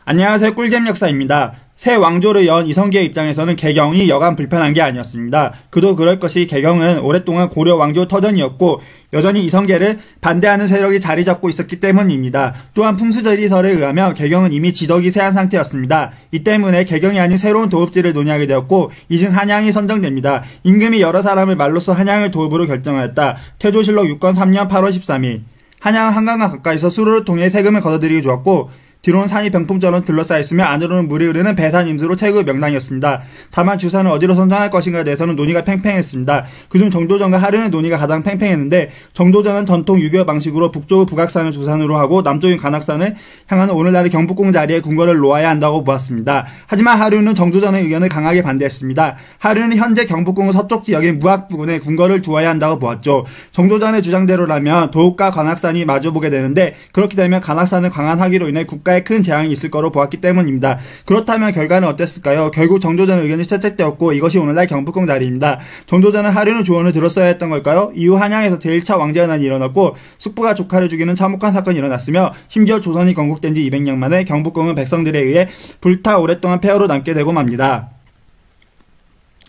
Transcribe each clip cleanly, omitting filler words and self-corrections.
안녕하세요, 꿀잼 역사입니다. 새 왕조를 연 이성계의 입장에서는 개경이 여간 불편한 게 아니었습니다. 그도 그럴 것이 개경은 오랫동안 고려 왕조 터전이었고 여전히 이성계를 반대하는 세력이 자리 잡고 있었기 때문입니다. 또한 풍수저리설에 의하면 개경은 이미 지덕이 쇠한 상태였습니다. 이 때문에 개경이 아닌 새로운 도읍지를 논의하게 되었고 이 중 한양이 선정됩니다. 임금이 여러 사람을 말로써 한양을 도읍으로 결정하였다. 태조실록 6권 3년 8월 13일. 한양은 한강과 가까이서 수로를 통해 세금을 걷어들이기 좋았고 뒤로는 산이 병풍처럼 둘러싸였으며 안으로는 물이 흐르는 배산 임수로 최고의 명당이었습니다. 다만 주산을 어디로 선정할 것인가에 대해서는 논의가 팽팽했습니다. 그중 정도전과 하륜의 논의가 가장 팽팽했는데 정도전은 전통 유교 방식으로 북쪽의 북악산을 주산으로 하고 남쪽인 관악산을 향하는 오늘날의 경복궁 자리에 궁궐을 놓아야 한다고 보았습니다. 하지만 하륜은 정도전의 의견을 강하게 반대했습니다. 하륜은 현재 경복궁의 서쪽 지역인 무악 부근에 궁궐을 두어야 한다고 보았죠. 정도전의 주장대로라면 도읍과 관악산이 마주보게 되는데 그렇게 되면 관악산을 강한하기로 인해 국가에 큰 재앙이 있을 거로 보았기 때문입니다. 그렇다면 결과는 어땠을까요? 결국 정도전의 의견이 채택되었고 이것이 오늘날 경복궁 자리입니다. 정도전은 하륜의 조언을 들었어야 했던 걸까요? 이후 한양에서 제1차 왕제연환이 일어났고 숙부가 조카를 죽이는 참혹한 사건이 일어났으며 심지어 조선이 건국된 지 200년 만에 경복궁은 백성들에 의해 불타 오랫동안 폐허로 남게 되고 맙니다.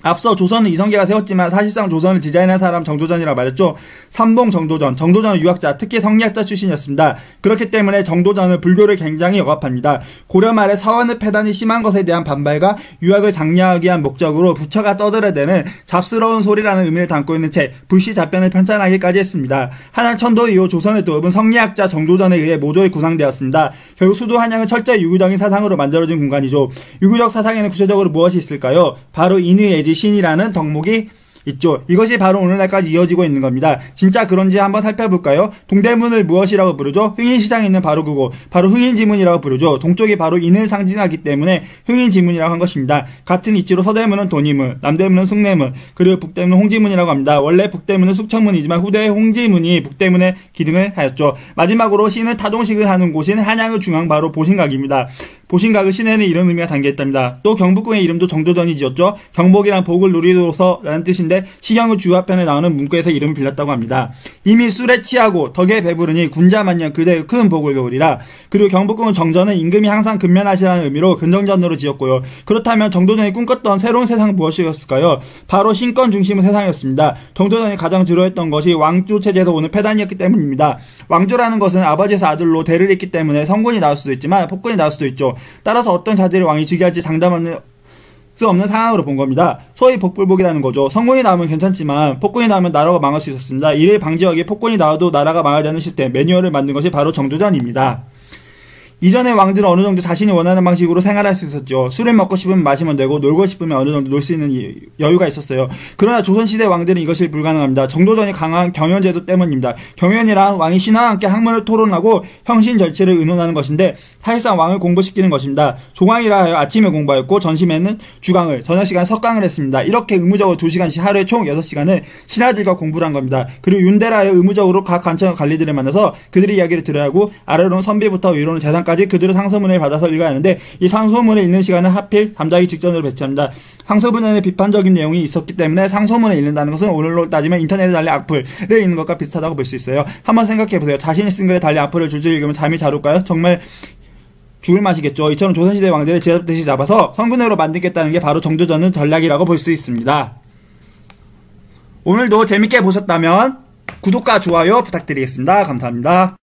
앞서 조선은 이성계가 세웠지만 사실상 조선을 디자인한 사람 정도전이라 말했죠. 삼봉 정도전, 정도전은 유학자, 특히 성리학자 출신이었습니다. 그렇기 때문에 정도전은 불교를 굉장히 억압합니다. 고려 말에 사원의 폐단이 심한 것에 대한 반발과 유학을 장려하기 위한 목적으로 부처가 떠들어대는 잡스러운 소리라는 의미를 담고 있는 책 불시 답변을 편찬하기까지 했습니다. 한양 천도 이후 조선의 도읍은 성리학자 정도전에 의해 모조리 구상되었습니다. 결국 수도 한양은 철저히 유교적인 사상으로 만들어진 공간이죠. 유교적 사상에는 구체적으로 무엇이 있을까요? 바로 인의예지 신이라는 덕목이 있죠. 이것이 바로 오늘날까지 이어지고 있는 겁니다. 진짜 그런지 한번 살펴볼까요? 동대문을 무엇이라고 부르죠? 흥인시장에 있는 바로 그곳, 바로 흥인지문이라고 부르죠. 동쪽이 바로 인을 상징하기 때문에 흥인지문이라고 한 것입니다. 같은 이치로 서대문은 돈이문, 남대문은 숭례문, 그리고 북대문은 홍지문이라고 합니다. 원래 북대문은 숙청문이지만 후대의 홍지문이 북대문에 기능을 하였죠. 마지막으로 신을 타동식을 하는 곳인 한양의 중앙 바로 보신각입니다. 보신각의 신에는 이런 의미가 담겨있답니다. 또 경복궁의 이름도 정도전이 지었죠. 경복이란 복을 누리도서라는 뜻인데 시경의 주화편에 나오는 문구에서 이름을 빌렸다고 합니다. 이미 술에 취하고 덕에 배부르니 군자만년 그대의 큰 복을 배우리라. 그리고 경복궁은 정전은 임금이 항상 근면하시라는 의미로 근정전으로 지었고요. 그렇다면 정도전이 꿈꿨던 새로운 세상은 무엇이었을까요? 바로 신권 중심의 세상이었습니다. 정도전이 가장 주로했던 것이 왕조 체제에서 오는 폐단이었기 때문입니다. 왕조라는 것은 아버지에서 아들로 대를 잇기 때문에 성군이 나올 수도 있지만 폭군이 나올 수도 있죠. 따라서 어떤 자질의 왕이 즉위할지 장담하는 수 없는 상황으로 본 겁니다. 소위 복불복이라는 거죠. 성군이 나오면 괜찮지만 폭군이 나오면 나라가 망할 수 있었습니다. 이를 방지하기 위해 폭군이 나와도 나라가 망하지 않는 시스템, 매뉴얼을 만든 것이 바로 정도전입니다. 이전의 왕들은 어느 정도 자신이 원하는 방식으로 생활할 수 있었죠. 술을 먹고 싶으면 마시면 되고 놀고 싶으면 어느 정도 놀 수 있는 여유가 있었어요. 그러나 조선시대 왕들은 이것이 불가능합니다. 정도전이 강한 경연제도 때문입니다. 경연이란 왕이 신하와 함께 학문을 토론하고 형신 절차를 의논하는 것인데 사실상 왕을 공부시키는 것입니다. 종왕이라 하여 아침에 공부하였고 점심에는 주강을, 저녁 시간에 석강을 했습니다. 이렇게 의무적으로 2시간씩 하루에 총 6시간을 신하들과 공부를 한 겁니다. 그리고 윤대라 하여 의무적으로 각 관청의 관리들을 만나서 그들의 이야기를 들어야 하고 아래로는 선비부터 위로는 재산까지 그들의 상소문을 받아서 읽어야 하는데 이 상소문을 읽는 시간은 하필 잠자기 직전으로 배치합니다. 상소문에는 비판적인 내용이 있었기 때문에 상소문을 읽는다는 것은 오늘로 따지면 인터넷에 달린 악플을 읽는 것과 비슷하다고 볼 수 있어요. 한번 생각해보세요. 자신이 쓴 글에 달린 악플을 줄줄 읽으면 잠이 잘 올까요? 정말 죽을 맛이겠죠. 이처럼 조선시대 왕들을 제잡듯이 잡아서 성군으로 만들겠다는 게 바로 정도전의 전략이라고 볼 수 있습니다. 오늘도 재밌게 보셨다면 구독과 좋아요 부탁드리겠습니다. 감사합니다.